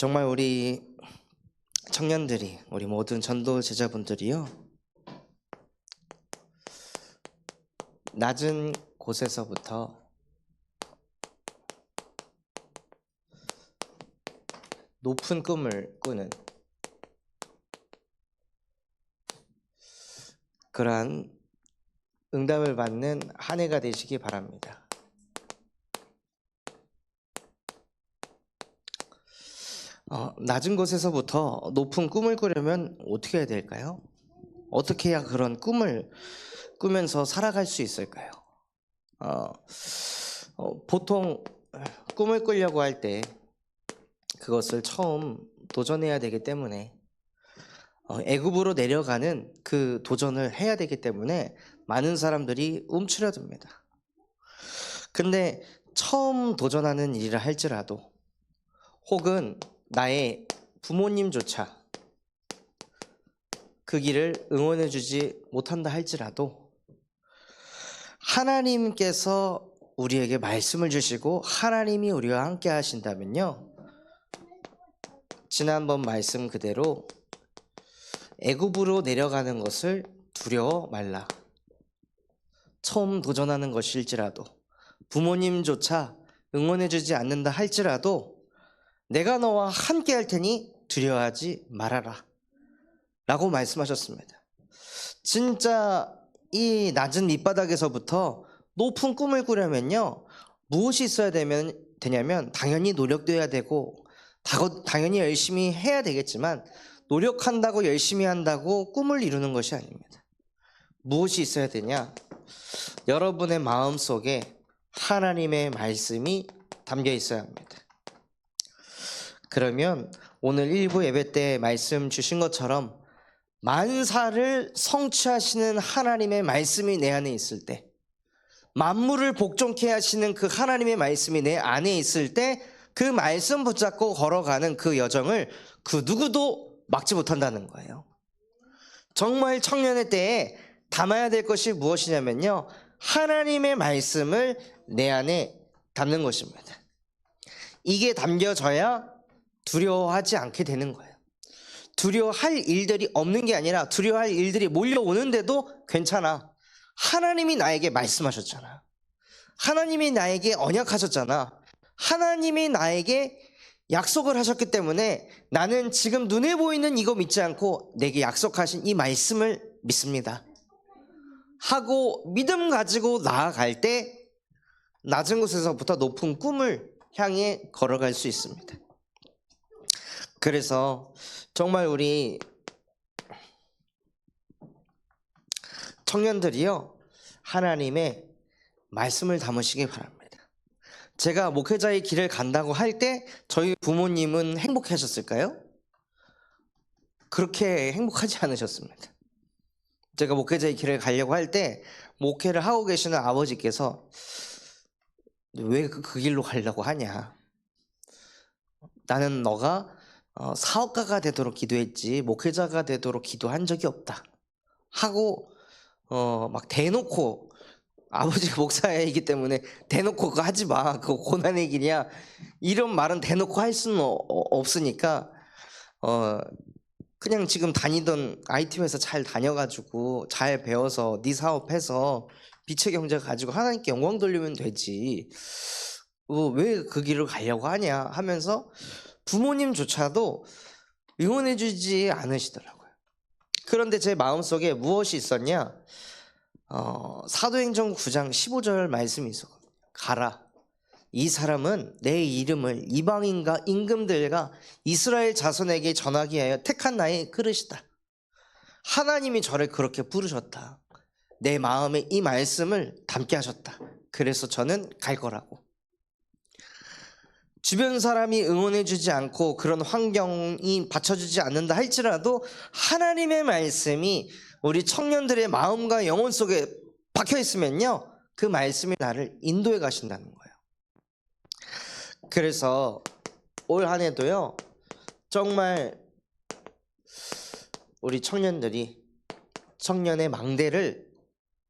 정말 우리 청년들이, 우리 모든 전도 제자분들이요, 낮은 곳에서부터 높은 꿈을 꾸는 그러한 응답을 받는 한 해가 되시기 바랍니다. 낮은 곳에서부터 높은 꿈을 꾸려면 어떻게 해야 될까요? 어떻게 해야 그런 꿈을 꾸면서 살아갈 수 있을까요? 보통 꿈을 꾸려고 할 때 그것을 처음 도전해야 되기 때문에 애굽으로 내려가는 그 도전을 해야 되기 때문에 많은 사람들이 움츠려듭니다. 근데 처음 도전하는 일이라 할지라도, 혹은 나의 부모님조차 그 길을 응원해 주지 못한다 할지라도, 하나님께서 우리에게 말씀을 주시고 하나님이 우리와 함께 하신다면요, 지난번 말씀 그대로 애굽으로 내려가는 것을 두려워 말라. 처음 도전하는 것일지라도, 부모님조차 응원해 주지 않는다 할지라도 내가 너와 함께 할 테니 두려워하지 말아라 라고 말씀하셨습니다. 진짜 이 낮은 밑바닥에서부터 높은 꿈을 꾸려면요, 무엇이 있어야 되냐면 당연히 노력도 해야 되고 당연히 열심히 해야 되겠지만, 노력한다고 열심히 한다고 꿈을 이루는 것이 아닙니다. 무엇이 있어야 되냐? 여러분의 마음속에 하나님의 말씀이 담겨 있어야 합니다. 그러면 오늘 일부 예배 때 말씀 주신 것처럼 만사를 성취하시는 하나님의 말씀이 내 안에 있을 때, 만물을 복종케 하시는 그 하나님의 말씀이 내 안에 있을 때, 그 말씀 붙잡고 걸어가는 그 여정을 그 누구도 막지 못한다는 거예요. 정말 청년의 때에 담아야 될 것이 무엇이냐면요, 하나님의 말씀을 내 안에 담는 것입니다. 이게 담겨져야 두려워하지 않게 되는 거예요. 두려워할 일들이 없는 게 아니라 두려워할 일들이 몰려오는데도 괜찮아. 하나님이 나에게 말씀하셨잖아. 하나님이 나에게 언약하셨잖아. 하나님이 나에게 약속을 하셨기 때문에 나는 지금 눈에 보이는 이거 믿지 않고 내게 약속하신 이 말씀을 믿습니다 하고 믿음 가지고 나아갈 때 낮은 곳에서부터 높은 꿈을 향해 걸어갈 수 있습니다. 그래서 정말 우리 청년들이요, 하나님의 말씀을 담으시기 바랍니다. 제가 목회자의 길을 간다고 할 때 저희 부모님은 행복해 하셨을까요? 그렇게 행복하지 않으셨습니다. 제가 목회자의 길을 가려고 할 때 목회를 하고 계시는 아버지께서 왜 그 길로 가려고 하냐, 나는 너가 사업가가 되도록 기도했지 목회자가 되도록 기도한 적이 없다 하고 막 대놓고, 아버지가 목사이기 때문에 대놓고 그거 하지 마, 그거 고난의 길이야, 이런 말은 대놓고 할 수는 없으니까 그냥 지금 다니던 IT 회사 잘 다녀가지고 잘 배워서 네 사업해서 빛의 경제 가지고 하나님께 영광 돌리면 되지, 왜 그 길을 가려고 하냐 하면서 부모님조차도 응원해주지 않으시더라고요. 그런데 제 마음속에 무엇이 있었냐, 사도행전 9장 15절 말씀이 있었거든요. 가라, 이 사람은 내 이름을 이방인과 임금들과 이스라엘 자손에게 전하기 위하여 택한 나의 그릇이다. 하나님이 저를 그렇게 부르셨다. 내 마음에 이 말씀을 담게 하셨다. 그래서 저는 갈 거라고. 주변 사람이 응원해주지 않고 그런 환경이 받쳐주지 않는다 할지라도 하나님의 말씀이 우리 청년들의 마음과 영혼 속에 박혀 있으면요, 그 말씀이 나를 인도해 가신다는 거예요. 그래서 올 한 해도요, 정말 우리 청년들이 청년의 망대를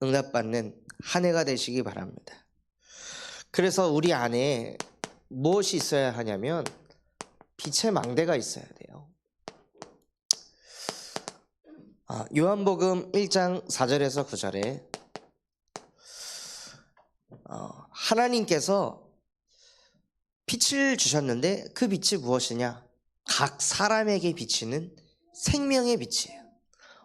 응답받는 한 해가 되시기 바랍니다. 그래서 우리 안에 무엇이 있어야 하냐면 빛의 망대가 있어야 돼요. 요한복음 1장 4절에서 9절에 하나님께서 빛을 주셨는데 그 빛이 무엇이냐? 각 사람에게 비치는 생명의 빛이에요.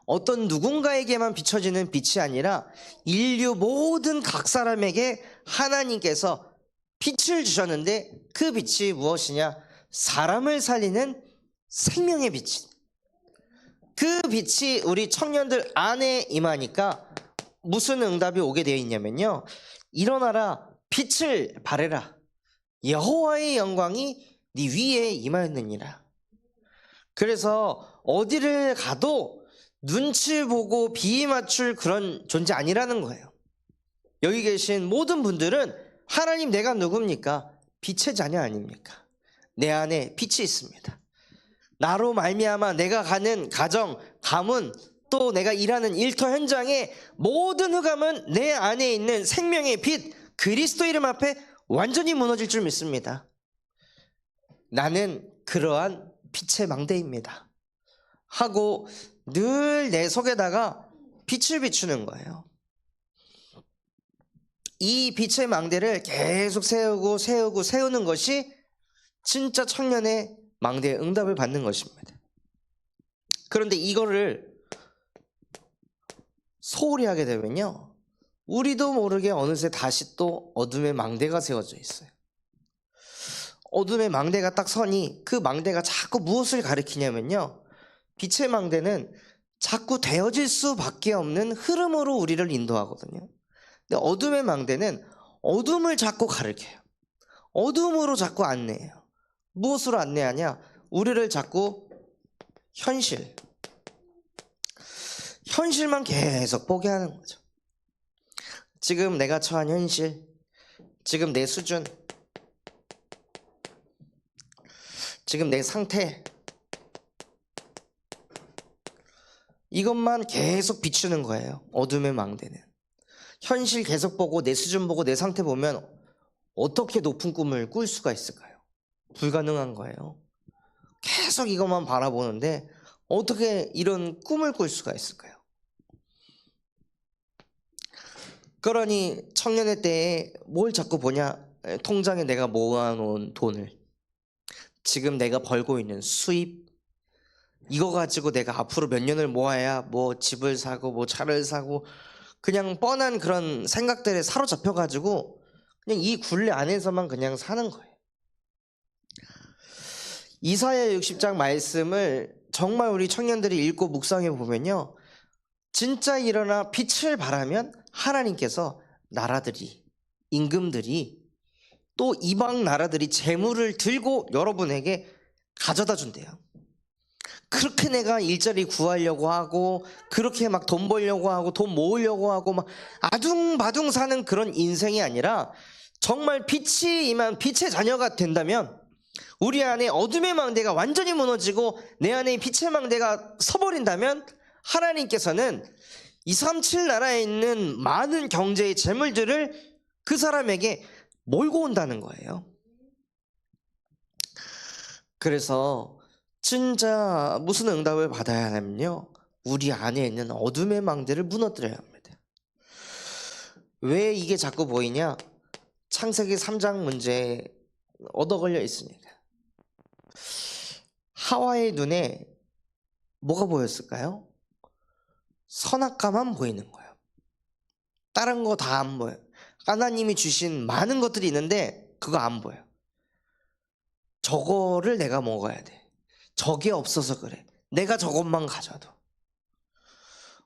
어떤 누군가에게만 비춰지는 빛이 아니라 인류 모든 각 사람에게 하나님께서 빛을 주셨는데 그 빛이 무엇이냐? 사람을 살리는 생명의 빛. 그 빛이 우리 청년들 안에 임하니까 무슨 응답이 오게 되어 있냐면요, 일어나라, 빛을 발해라, 여호와의 영광이 네 위에 임하였느니라. 그래서 어디를 가도 눈치 보고 비위 맞출 그런 존재 아니라는 거예요. 여기 계신 모든 분들은 하나님, 내가 누굽니까? 빛의 자녀 아닙니까? 내 안에 빛이 있습니다. 나로 말미암아 내가 가는 가정, 가문, 또 내가 일하는 일터 현장의 모든 흑암은 내 안에 있는 생명의 빛 그리스도 이름 앞에 완전히 무너질 줄 믿습니다. 나는 그러한 빛의 망대입니다 하고 늘 내 속에다가 빛을 비추는 거예요. 이 빛의 망대를 계속 세우는 것이 진짜 청년의 망대의 응답을 받는 것입니다. 그런데 이거를 소홀히 하게 되면요, 우리도 모르게 어느새 다시 또 어둠의 망대가 세워져 있어요. 어둠의 망대가 딱 서니 그 망대가 자꾸 무엇을 가리키냐면요, 빛의 망대는 자꾸 되어질 수밖에 없는 흐름으로 우리를 인도하거든요. 근데 어둠의 망대는 어둠을 자꾸 가리켜요. 어둠으로 자꾸 안내해요. 무엇으로 안내하냐? 우리를 자꾸 현실만 계속 보게 하는 거죠. 지금 내가 처한 현실, 지금 내 수준, 지금 내 상태, 이것만 계속 비추는 거예요. 어둠의 망대는. 현실 계속 보고 내 수준 보고 내 상태 보면 어떻게 높은 꿈을 꿀 수가 있을까요? 불가능한 거예요. 계속 이것만 바라보는데 어떻게 이런 꿈을 꿀 수가 있을까요? 그러니 청년의 때에 뭘 자꾸 보냐? 통장에 내가 모아놓은 돈을, 지금 내가 벌고 있는 수입, 이거 가지고 내가 앞으로 몇 년을 모아야 뭐 집을 사고 뭐 차를 사고, 그냥 뻔한 그런 생각들에 사로잡혀가지고 그냥 이 굴레 안에서만 그냥 사는 거예요. 이사야 60장 말씀을 정말 우리 청년들이 읽고 묵상해 보면요, 진짜 일어나 빛을 발하면 하나님께서 나라들이, 임금들이, 또 이방 나라들이 재물을 들고 여러분에게 가져다 준대요. 그렇게 내가 일자리 구하려고 하고, 그렇게 막 돈 벌려고 하고, 돈 모으려고 하고, 막 아둥바둥 사는 그런 인생이 아니라, 정말 빛이 임한 빛의 자녀가 된다면 우리 안에 어둠의 망대가 완전히 무너지고 내 안에 빛의 망대가 서버린다면 하나님께서는 237 나라에 있는 많은 경제의 재물들을 그 사람에게 몰고 온다는 거예요. 그래서 진짜 무슨 응답을 받아야 하냐면요, 우리 안에 있는 어둠의 망대를 무너뜨려야 합니다. 왜 이게 자꾸 보이냐? 창세기 3장 문제에 얻어 걸려 있으니까. 하와의 눈에 뭐가 보였을까요? 선악과만 보이는 거예요. 다른 거 다 안 보여요. 하나님이 주신 많은 것들이 있는데 그거 안 보여요. 저거를 내가 먹어야 돼. 저게 없어서 그래. 내가 저것만 가져도.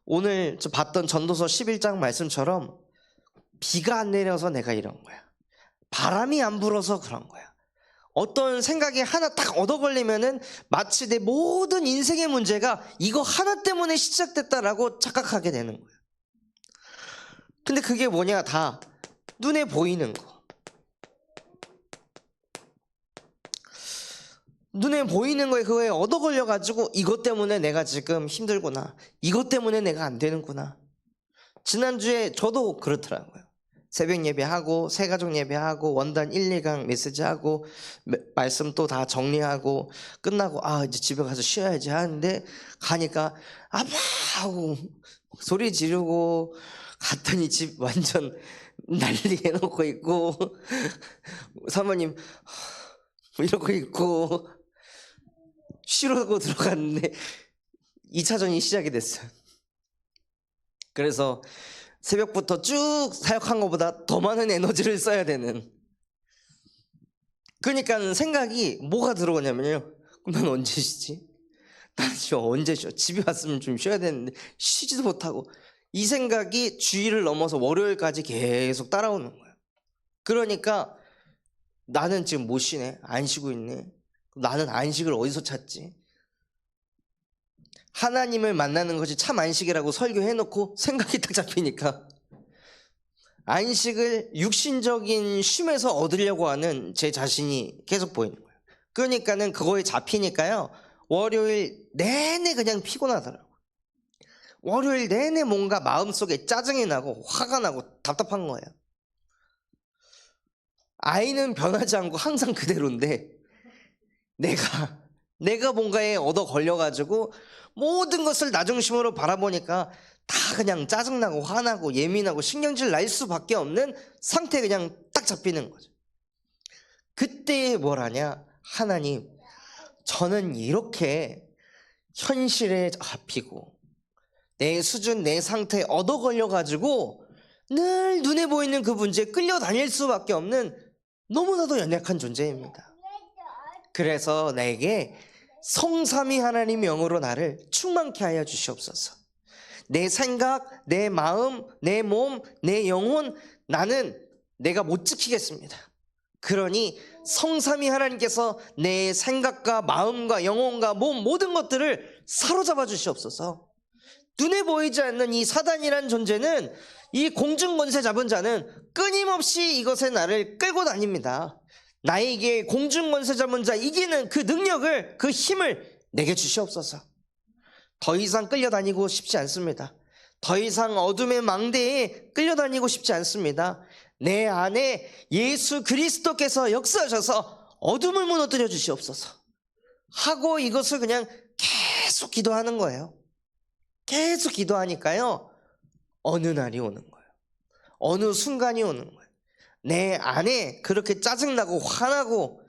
오늘 저 봤던 전도서 11장 말씀처럼 비가 안 내려서 내가 이런 거야. 바람이 안 불어서 그런 거야. 어떤 생각이 하나 딱 얻어 걸리면은 마치 내 모든 인생의 문제가 이거 하나 때문에 시작됐다라고 착각하게 되는 거야. 근데 그게 뭐냐? 다 눈에 보이는 거. 눈에 보이는 거에 그거에 얻어 걸려가지고 이것 때문에 내가 지금 힘들구나, 이것 때문에 내가 안 되는구나. 지난주에 저도 그렇더라고요. 새벽 예배하고 새가족 예배하고 원단 1, 2강 메시지하고 말씀 또 다 정리하고 끝나고 이제 집에 가서 쉬어야지 하는데 가니까 아파 하고 소리 지르고 갔더니 집 완전 난리 해놓고 있고 사모님 이러고 있고 쉬려고 들어갔는데 2차전이 시작이 됐어요. 그래서 새벽부터 쭉 사역한 것보다 더 많은 에너지를 써야 되는. 그러니까 생각이 뭐가 들어오냐면요, 난 언제 쉬지? 난 지금 언제 쉬어? 집에 왔으면 좀 쉬어야 되는데 쉬지도 못하고, 이 생각이 주일을 넘어서 월요일까지 계속 따라오는 거예요. 그러니까 나는 지금 못 쉬네, 안 쉬고 있네. 나는 안식을 어디서 찾지? 하나님을 만나는 것이 참 안식이라고 설교해놓고 생각이 딱 잡히니까 안식을 육신적인 쉼에서 얻으려고 하는 제 자신이 계속 보이는 거예요. 그러니까는 그거에 잡히니까요, 월요일 내내 그냥 피곤하더라고요. 월요일 내내 뭔가 마음속에 짜증이 나고 화가 나고 답답한 거예요. 아이는 변하지 않고 항상 그대로인데 내가 뭔가에 얻어 걸려가지고 모든 것을 나 중심으로 바라보니까 다 그냥 짜증나고 화나고 예민하고 신경질 날 수밖에 없는 상태에 그냥 딱 잡히는 거죠. 그때 뭘 하냐? 하나님, 저는 이렇게 현실에 잡히고 내 수준, 내 상태에 얻어 걸려가지고 늘 눈에 보이는 그 문제에 끌려다닐 수밖에 없는 너무나도 연약한 존재입니다. 그래서 나에게 성삼위 하나님 영으로 나를 충만케 하여 주시옵소서. 내 생각, 내 마음, 내 몸, 내 영혼, 나는 내가 못 지키겠습니다. 그러니 성삼위 하나님께서 내 생각과 마음과 영혼과 몸 모든 것들을 사로잡아 주시옵소서. 눈에 보이지 않는 이 사단이란 존재는, 이 공중권세 잡은 자는 끊임없이 이것에 나를 끌고 다닙니다. 나에게 공중권세 잡은 자 이기는 그 능력을, 그 힘을 내게 주시옵소서. 더 이상 끌려다니고 싶지 않습니다. 더 이상 어둠의 망대에 끌려다니고 싶지 않습니다. 내 안에 예수 그리스도께서 역사하셔서 어둠을 무너뜨려 주시옵소서 하고 이것을 그냥 계속 기도하는 거예요. 계속 기도하니까요, 어느 날이 오는 거예요. 어느 순간이 오는 거예요. 내 안에 그렇게 짜증나고 화나고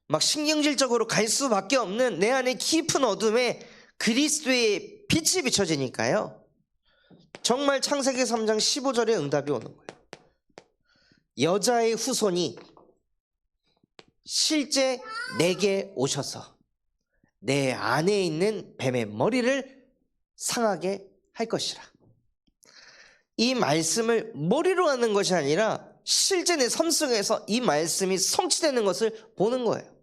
막 신경질적으로 갈 수밖에 없는 내 안에 깊은 어둠에 그리스도의 빛이 비춰지니까요, 정말 창세기 3장 15절에 응답이 오는 거예요. 여자의 후손이 실제 내게 오셔서 내 안에 있는 뱀의 머리를 상하게 할 것이라. 이 말씀을 머리로 하는 것이 아니라 실제 내 삶 속에서 이 말씀이 성취되는 것을 보는 거예요.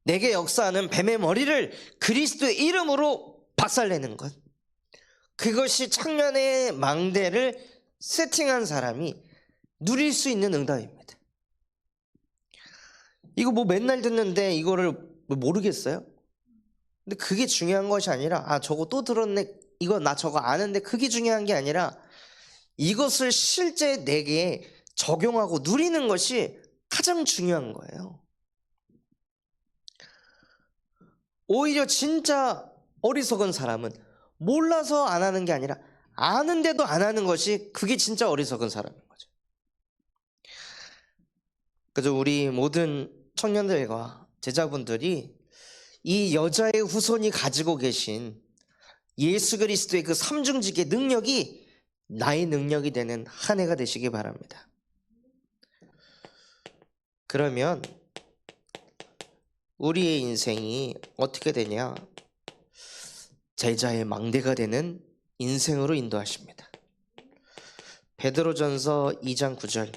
내게 역사하는 뱀의 머리를 그리스도의 이름으로 박살내는 것, 그것이 청년의 망대를 세팅한 사람이 누릴 수 있는 응답입니다. 이거 뭐 맨날 듣는데 이거를 모르겠어요? 근데 그게 중요한 것이 아니라, 저거 또 들었네, 이거 나 저거 아는데, 그게 중요한 게 아니라 이것을 실제 내게 적용하고 누리는 것이 가장 중요한 거예요. 오히려 진짜 어리석은 사람은 몰라서 안 하는 게 아니라 아는데도 안 하는 것이, 그게 진짜 어리석은 사람인 거죠. 그래서 우리 모든 청년들과 제자분들이 이 여자의 후손이 가지고 계신 예수 그리스도의 그 삼중직의 능력이 나의 능력이 되는 한 해가 되시기 바랍니다. 그러면 우리의 인생이 어떻게 되냐? 제자의 망대가 되는 인생으로 인도하십니다. 베드로전서 2장 9절,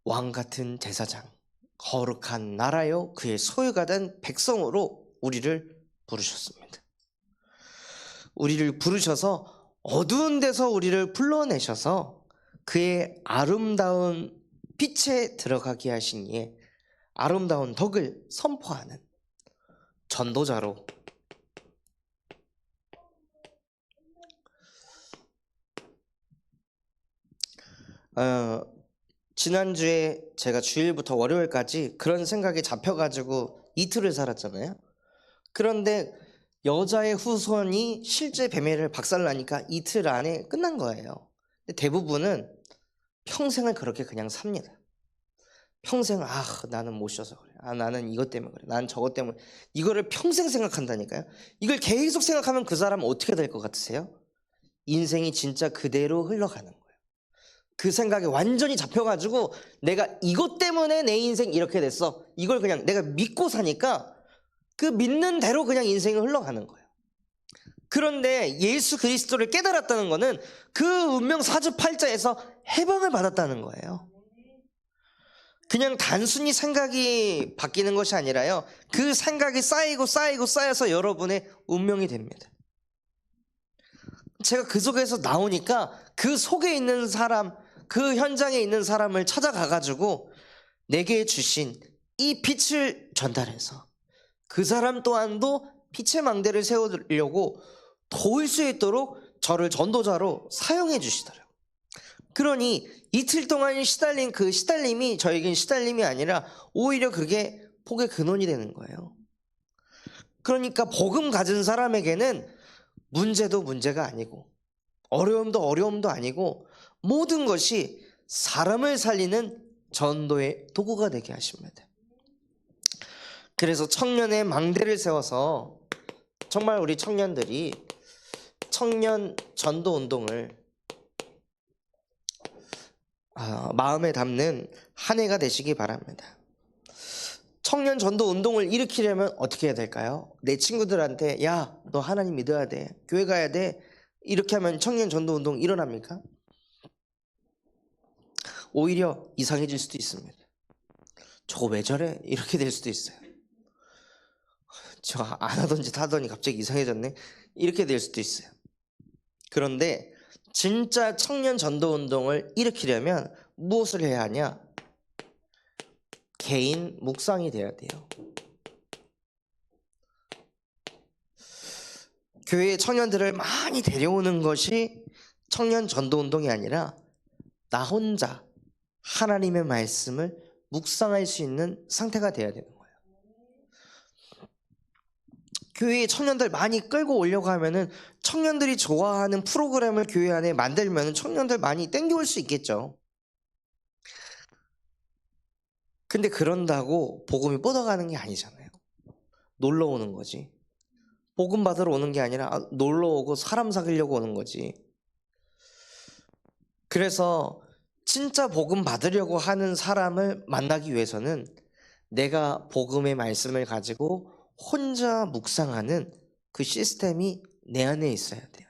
왕같은 제사장, 거룩한 나라요 그의 소유가 된 백성으로 우리를 부르셨습니다. 우리를 부르셔서 어두운 데서 우리를 불러내셔서 그의 아름다운 빛에 들어가게 하신 이의 아름다운 덕을 선포하는 전도자로 어, 지난주에 제가 주일부터 월요일까지 그런 생각이 잡혀가지고 이틀을 살았잖아요. 그런데 여자의 후손이 실제 배매를 박살나니까 이틀 안에 끝난 거예요. 근데 대부분은 평생을 그렇게 그냥 삽니다. 평생 나는 못 쉬어서 그래. 나는 이것 때문에 그래. 난 저것 때문에. 이거를 평생 생각한다니까요. 이걸 계속 생각하면 그 사람은 어떻게 될 것 같으세요? 인생이 진짜 그대로 흘러가는 거예요. 그 생각에 완전히 잡혀가지고 내가 이것 때문에 내 인생 이렇게 됐어. 이걸 그냥 내가 믿고 사니까 그 믿는 대로 그냥 인생이 흘러가는 거예요. 그런데 예수 그리스도를 깨달았다는 거는 그 운명 사주팔자에서 해방을 받았다는 거예요. 그냥 단순히 생각이 바뀌는 것이 아니라요, 그 생각이 쌓여서 여러분의 운명이 됩니다. 제가 그 속에서 나오니까 그 속에 있는 사람, 그 현장에 있는 사람을 찾아가가지고 내게 주신 이 빛을 전달해서 그 사람 또한도 빛의 망대를 세우려고 도울 수 있도록 저를 전도자로 사용해 주시더라고요. 그러니 이틀 동안 시달린 그 시달림이 저에겐 시달림이 아니라 오히려 그게 복의 근원이 되는 거예요. 그러니까 복음 가진 사람에게는 문제도 문제가 아니고 어려움도 어려움도 아니고 모든 것이 사람을 살리는 전도의 도구가 되게 하십니다. 그래서 청년의 망대를 세워서 정말 우리 청년들이 청년 전도 운동을 마음에 담는 한 해가 되시기 바랍니다. 청년 전도 운동을 일으키려면 어떻게 해야 될까요? 내 친구들한테 야, 너 하나님 믿어야 돼, 교회 가야 돼, 이렇게 하면 청년 전도 운동 일어납니까? 오히려 이상해질 수도 있습니다. 저거 왜 저래? 이렇게 될 수도 있어요. 저 안 하던 짓 하더니 갑자기 이상해졌네, 이렇게 될 수도 있어요. 그런데 진짜 청년 전도 운동을 일으키려면 무엇을 해야 하냐? 개인 묵상이 돼야 돼요. 교회에 청년들을 많이 데려오는 것이 청년 전도 운동이 아니라 나 혼자 하나님의 말씀을 묵상할 수 있는 상태가 돼야 되는 거예요. 교회에 청년들 많이 끌고 오려고 하면은 청년들이 좋아하는 프로그램을 교회 안에 만들면 청년들 많이 땡겨올 수 있겠죠. 근데 그런다고 복음이 뻗어가는 게 아니잖아요. 놀러 오는 거지. 복음 받으러 오는 게 아니라 놀러 오고 사람 사귀려고 오는 거지. 그래서 진짜 복음 받으려고 하는 사람을 만나기 위해서는 내가 복음의 말씀을 가지고 혼자 묵상하는 그 시스템이 내 안에 있어야 돼요.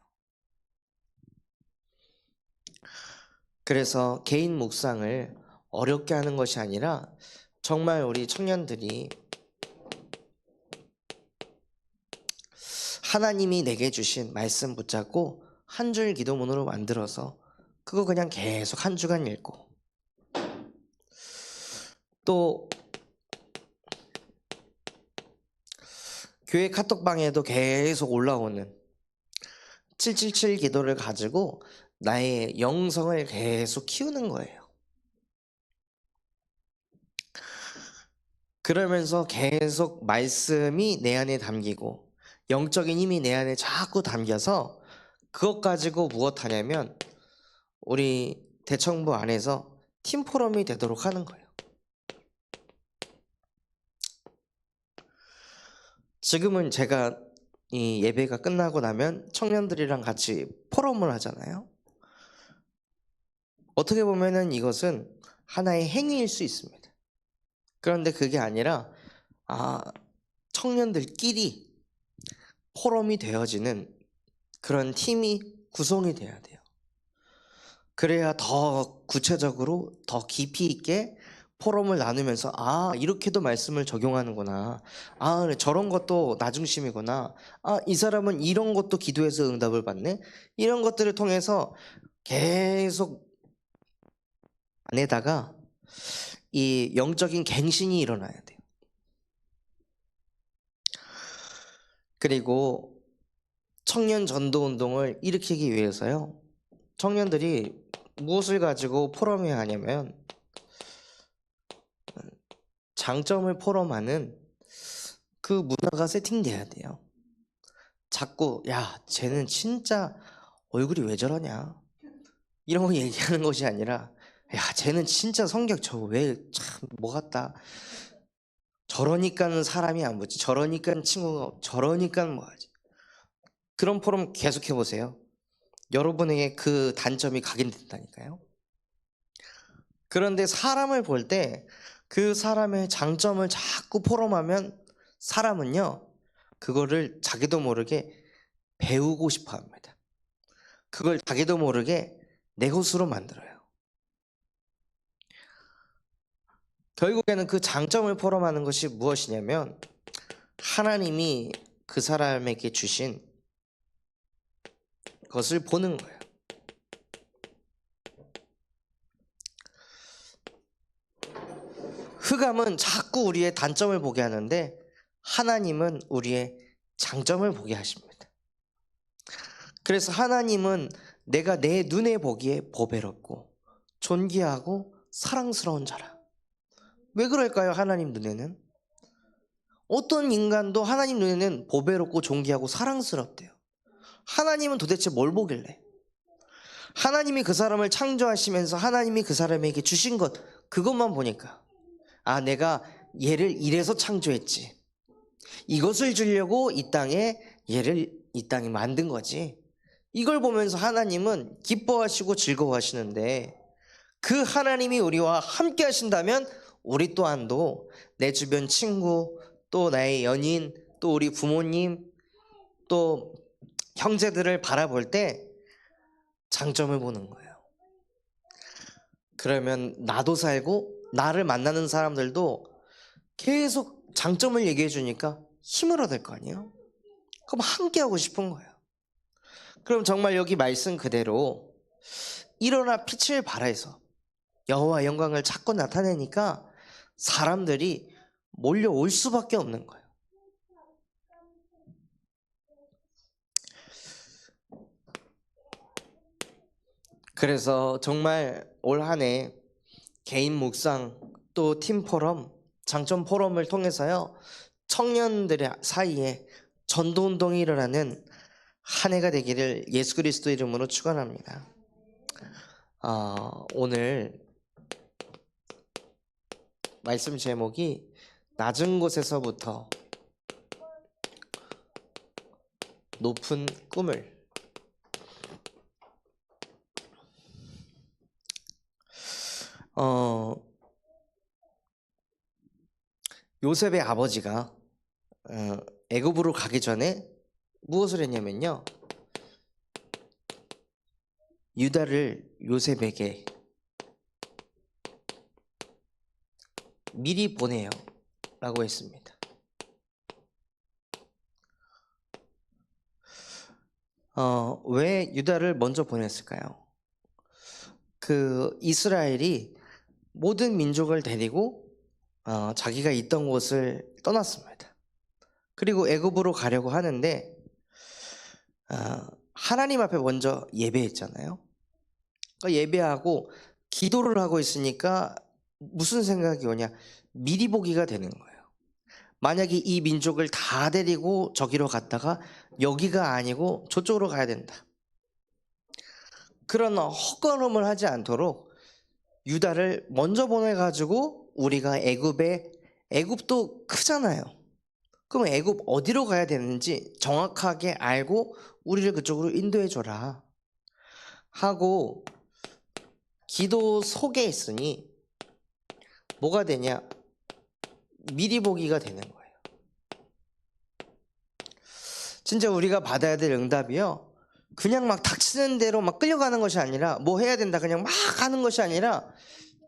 그래서 개인 묵상을 어렵게 하는 것이 아니라 정말 우리 청년들이 하나님이 내게 주신 말씀 붙잡고 한 줄 기도문으로 만들어서 그거 그냥 계속 한 주간 읽고, 또 교회 카톡방에도 계속 올라오는 777 기도를 가지고 나의 영성을 계속 키우는 거예요. 그러면서 계속 말씀이 내 안에 담기고 영적인 힘이 내 안에 자꾸 담겨서 그것 가지고 무엇 하냐면 우리 대청부 안에서 팀포럼이 되도록 하는 거예요. 지금은 제가 이 예배가 끝나고 나면 청년들이랑 같이 포럼을 하잖아요. 어떻게 보면은 이것은 하나의 행위일 수 있습니다. 그런데 그게 아니라 청년들끼리 포럼이 되어지는 그런 팀이 구성이 돼야 돼요. 그래야 더 구체적으로 더 깊이 있게 포럼을 나누면서 이렇게도 말씀을 적용하는구나, 저런 것도 나 중심이구나, 이 사람은 이런 것도 기도해서 응답을 받네, 이런 것들을 통해서 계속 안에다가 이 영적인 갱신이 일어나야 돼요. 그리고 청년 전도 운동을 일으키기 위해서요, 청년들이 무엇을 가지고 포럼해야 하냐면 장점을 포럼하는 그 문화가 세팅돼야 돼요. 자꾸 야 쟤는 진짜 얼굴이 왜 저러냐 이런 거 얘기하는 것이 아니라 야 쟤는 진짜 성격 저거 왜 참 뭐 같다 저러니까는 사람이 안 붙지 저러니까는 친구가 저러니까는 뭐하지 그런 포럼 계속 해보세요. 여러분에게 그 단점이 각인된다니까요. 그런데 사람을 볼 때 그 사람의 장점을 자꾸 포럼하면 사람은요 그거를 자기도 모르게 배우고 싶어 합니다. 그걸 자기도 모르게 내 것으로 만들어요. 결국에는 그 장점을 포럼하는 것이 무엇이냐면 하나님이 그 사람에게 주신 것을 보는 거예요. 흑암은 자꾸 우리의 단점을 보게 하는데 하나님은 우리의 장점을 보게 하십니다. 그래서 하나님은 내가 내 눈에 보기에 보배롭고 존귀하고 사랑스러운 자라. 왜 그럴까요? 하나님 눈에는 어떤 인간도 하나님 눈에는 보배롭고 존귀하고 사랑스럽대요. 하나님은 도대체 뭘 보길래? 하나님이 그 사람을 창조하시면서 하나님이 그 사람에게 주신 것 그것만 보니까 아 내가 얘를 이래서 창조했지 이것을 주려고 이 땅에 얘를 이 땅에 만든 거지 이걸 보면서 하나님은 기뻐하시고 즐거워하시는데 그 하나님이 우리와 함께 하신다면 우리 또한도 내 주변 친구 또 나의 연인 또 우리 부모님 또 형제들을 바라볼 때 장점을 보는 거예요. 그러면 나도 살고 나를 만나는 사람들도 계속 장점을 얘기해 주니까 힘을 얻을 거 아니에요. 그럼 함께 하고 싶은 거예요. 그럼 정말 여기 말씀 그대로 일어나 빛을 발하여서 여호와 영광을 자꾸 나타내니까 사람들이 몰려올 수밖에 없는 거예요. 그래서 정말 올 한 해 개인 묵상 또 팀 포럼, 장점 포럼을 통해서요 청년들의 사이에 전도운동이 일어나는 한 해가 되기를 예수 그리스도 이름으로 축원합니다. 오늘 말씀 제목이 낮은 곳에서부터 높은 꿈을 요셉의 아버지가 애굽으로 가기 전에 무엇을 했냐면요 유다를 요셉에게 미리 보내요 라고 했습니다. 왜 유다를 먼저 보냈을까요? 그 이스라엘이 모든 민족을 데리고 자기가 있던 곳을 떠났습니다. 그리고 애굽으로 가려고 하는데 하나님 앞에 먼저 예배했잖아요. 그러니까 예배하고 기도를 하고 있으니까 무슨 생각이 오냐 미리 보기가 되는 거예요. 만약에 이 민족을 다 데리고 저기로 갔다가 여기가 아니고 저쪽으로 가야 된다. 그런 헛걸음을 하지 않도록 유다를 먼저 보내가지고 우리가 애굽도 크잖아요. 그럼 애굽 어디로 가야 되는지 정확하게 알고 우리를 그쪽으로 인도해 줘라 하고 기도 속에 있으니 뭐가 되냐 미리 보기가 되는 거예요. 진짜 우리가 받아야 될 응답이요 그냥 막 닥치는 대로 막 끌려가는 것이 아니라 뭐 해야 된다 그냥 막 하는 것이 아니라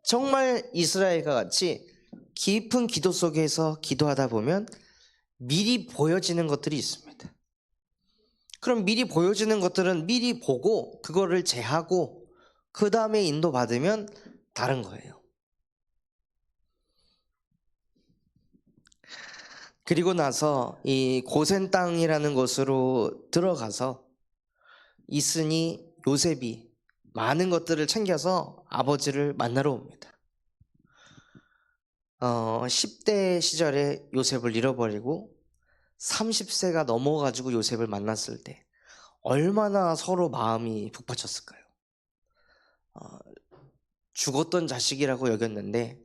정말 이스라엘과 같이 깊은 기도 속에서 기도하다 보면 미리 보여지는 것들이 있습니다. 그럼 미리 보여지는 것들은 미리 보고 그거를 제하고 그 다음에 인도받으면 다른 거예요. 그리고 나서 이 고센 땅이라는 곳으로 들어가서 있으니 요셉이 많은 것들을 챙겨서 아버지를 만나러 옵니다. 10대 시절에 요셉을 잃어버리고 30세가 넘어가지고 요셉을 만났을 때 얼마나 서로 마음이 북받쳤을까요? 죽었던 자식이라고 여겼는데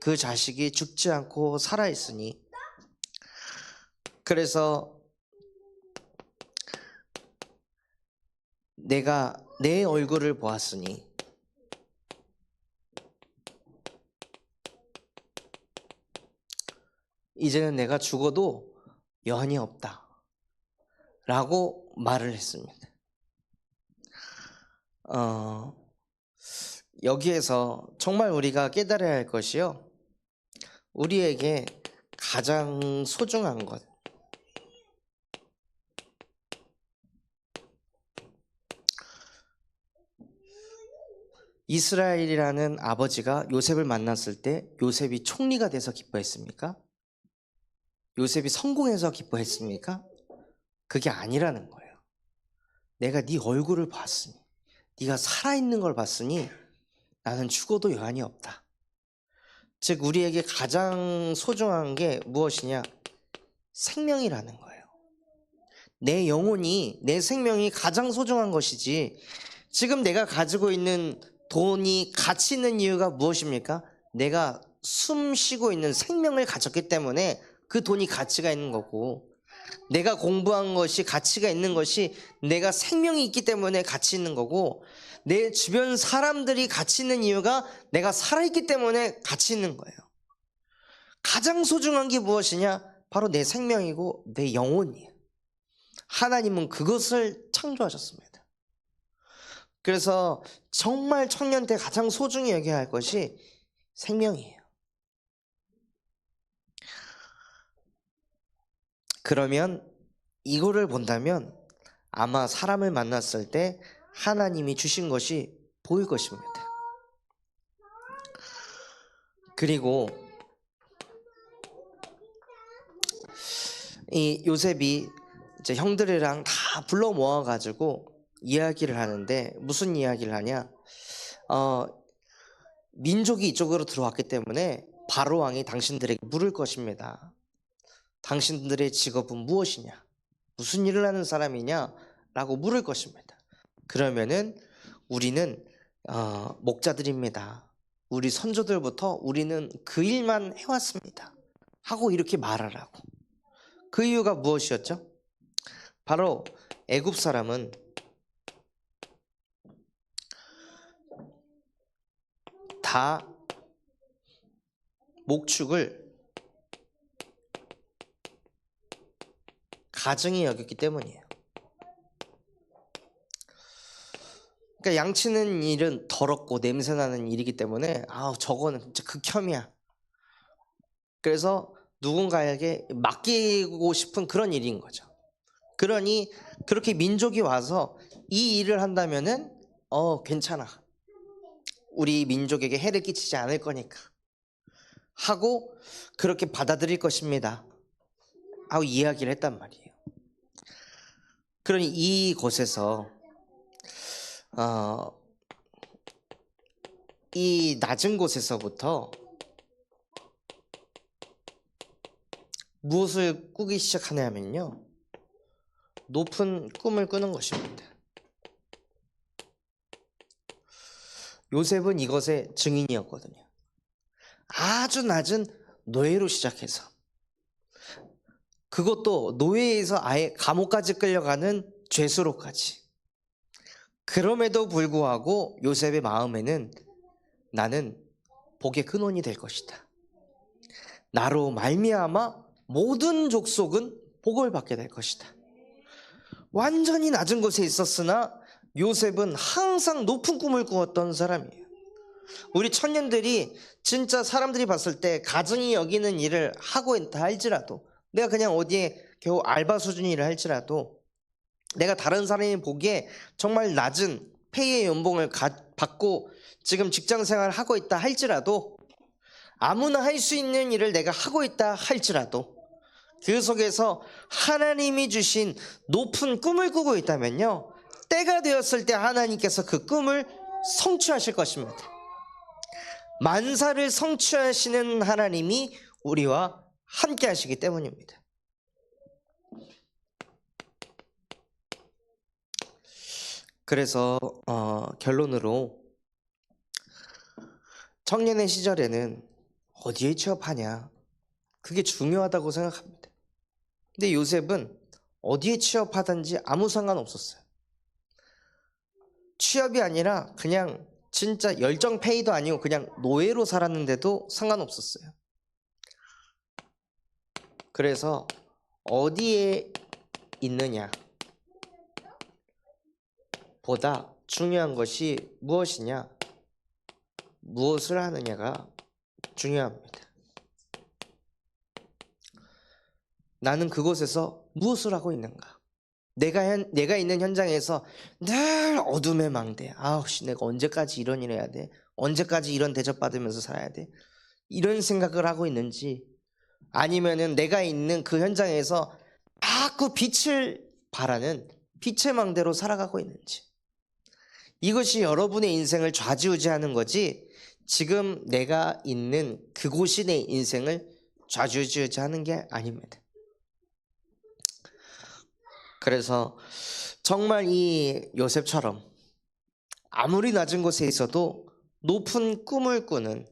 그 자식이 죽지 않고 살아있으니, 그래서 내가 내 얼굴을 보았으니 이제는 내가 죽어도 여한이 없다 라고 말을 했습니다. 여기에서 정말 우리가 깨달아야 할 것이요, 우리에게 가장 소중한 것, 이스라엘이라는 아버지가 요셉을 만났을 때 요셉이 총리가 돼서 기뻐했습니까? 요셉이 성공해서 기뻐했습니까? 그게 아니라는 거예요. 내가 네 얼굴을 봤으니, 네가 살아있는 걸 봤으니 나는 죽어도 여한이 없다. 즉 우리에게 가장 소중한 게 무엇이냐? 생명이라는 거예요. 내 영혼이, 내 생명이 가장 소중한 것이지, 지금 내가 가지고 있는 돈이 가치 있는 이유가 무엇입니까? 내가 숨 쉬고 있는 생명을 가졌기 때문에 그 돈이 가치가 있는 거고, 내가 공부한 것이 가치가 있는 것이 내가 생명이 있기 때문에 가치 있는 거고, 내 주변 사람들이 가치 있는 이유가 내가 살아있기 때문에 가치 있는 거예요. 가장 소중한 게 무엇이냐? 바로 내 생명이고 내 영혼이에요. 하나님은 그것을 창조하셨습니다. 그래서 정말 청년 때 가장 소중히 여겨야 할 것이 생명이에요. 그러면 이거를 본다면 아마 사람을 만났을 때 하나님이 주신 것이 보일 것입니다. 그리고 이 요셉이 이제 형들이랑 다 불러 모아가지고 이야기를 하는데, 무슨 이야기를 하냐? 민족이 이쪽으로 들어왔기 때문에 바로 왕이 당신들에게 물을 것입니다. 당신들의 직업은 무엇이냐? 무슨 일을 하는 사람이냐? 라고 물을 것입니다. 그러면은 우리는 목자들입니다. 우리 선조들부터 우리는 그 일만 해왔습니다 하고 이렇게 말하라고. 그 이유가 무엇이었죠? 바로 애굽 사람은 다 목축을 가증히 여겼기 때문이에요. 그러니까 양치는 일은 더럽고 냄새나는 일이기 때문에 저거는 진짜 극혐이야. 그래서 누군가에게 맡기고 싶은 그런 일인 거죠. 그러니 그렇게 민족이 와서 이 일을 한다면은 괜찮아, 우리 민족에게 해를 끼치지 않을 거니까 하고 그렇게 받아들일 것입니다 하고 이야기를 했단 말이에요. 그러니 이곳에서 이 낮은 곳에서부터 무엇을 꾸기 시작하냐면요, 높은 꿈을 꾸는 것입니다. 요셉은 이것의 증인이었거든요. 아주 낮은 노예로 시작해서, 그것도 노예에서 아예 감옥까지 끌려가는 죄수로까지. 그럼에도 불구하고 요셉의 마음에는 나는 복의 근원이 될 것이다, 나로 말미암아 모든 족속은 복을 받게 될 것이다. 완전히 낮은 곳에 있었으나 요셉은 항상 높은 꿈을 꾸었던 사람이에요. 우리 청년들이 진짜 사람들이 봤을 때 가증히 여기는 일을 하고 있다 할지라도, 내가 그냥 어디에 겨우 알바 수준의 일을 할지라도, 내가 다른 사람이 보기에 정말 낮은 페이의 연봉을 받고 지금 직장생활을 하고 있다 할지라도, 아무나 할 수 있는 일을 내가 하고 있다 할지라도 그 속에서 하나님이 주신 높은 꿈을 꾸고 있다면요, 때가 되었을 때 하나님께서 그 꿈을 성취하실 것입니다. 만사를 성취하시는 하나님이 우리와 함께 하시기 때문입니다. 그래서 결론으로 청년의 시절에는 어디에 취업하냐, 그게 중요하다고 생각합니다. 근데 요셉은 어디에 취업하든지 아무 상관없었어요. 취업이 아니라 그냥 진짜 열정 페이도 아니고 그냥 노예로 살았는데도 상관없었어요. 그래서 어디에 있느냐 보다 중요한 것이 무엇이냐, 무엇을 하느냐가 중요합니다. 나는 그곳에서 무엇을 하고 있는가? 내가 있는 현장에서 늘 어둠의 망대, 아우씨 내가 언제까지 이런 일 해야 돼? 언제까지 이런 대접받으면서 살아야 돼? 이런 생각을 하고 있는지, 아니면은 내가 있는 그 현장에서 자꾸 빛을 바라는 빛의 망대로 살아가고 있는지, 이것이 여러분의 인생을 좌지우지하는 거지, 지금 내가 있는 그곳이 내 인생을 좌지우지하는 게 아닙니다. 그래서 정말 이 요셉처럼 아무리 낮은 곳에 있어도 높은 꿈을 꾸는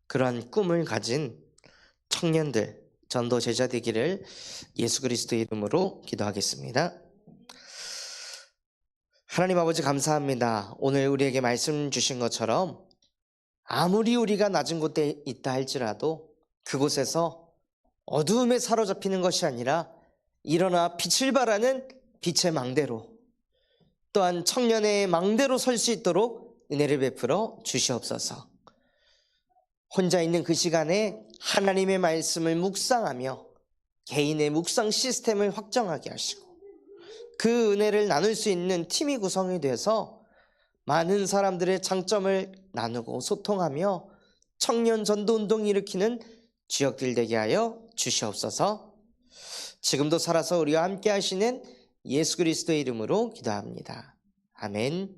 그러한 꿈을 가진 청년들, 전도 제자 되기를 예수 그리스도의 이름으로 기도하겠습니다. 하나님 아버지 감사합니다. 오늘 우리에게 말씀 주신 것처럼 아무리 우리가 낮은 곳에 있다 할지라도 그곳에서 어두움에 사로잡히는 것이 아니라 일어나 빛을 발하는 빛의 망대로, 또한 청년의 망대로 설 수 있도록 은혜를 베풀어 주시옵소서. 혼자 있는 그 시간에 하나님의 말씀을 묵상하며 개인의 묵상 시스템을 확정하게 하시고, 그 은혜를 나눌 수 있는 팀이 구성이 돼서 많은 사람들의 장점을 나누고 소통하며 청년 전도 운동을 일으키는 지역들 되게 하여 주시옵소서. 지금도 살아서 우리와 함께 하시는 예수 그리스도의 이름으로 기도합니다. 아멘.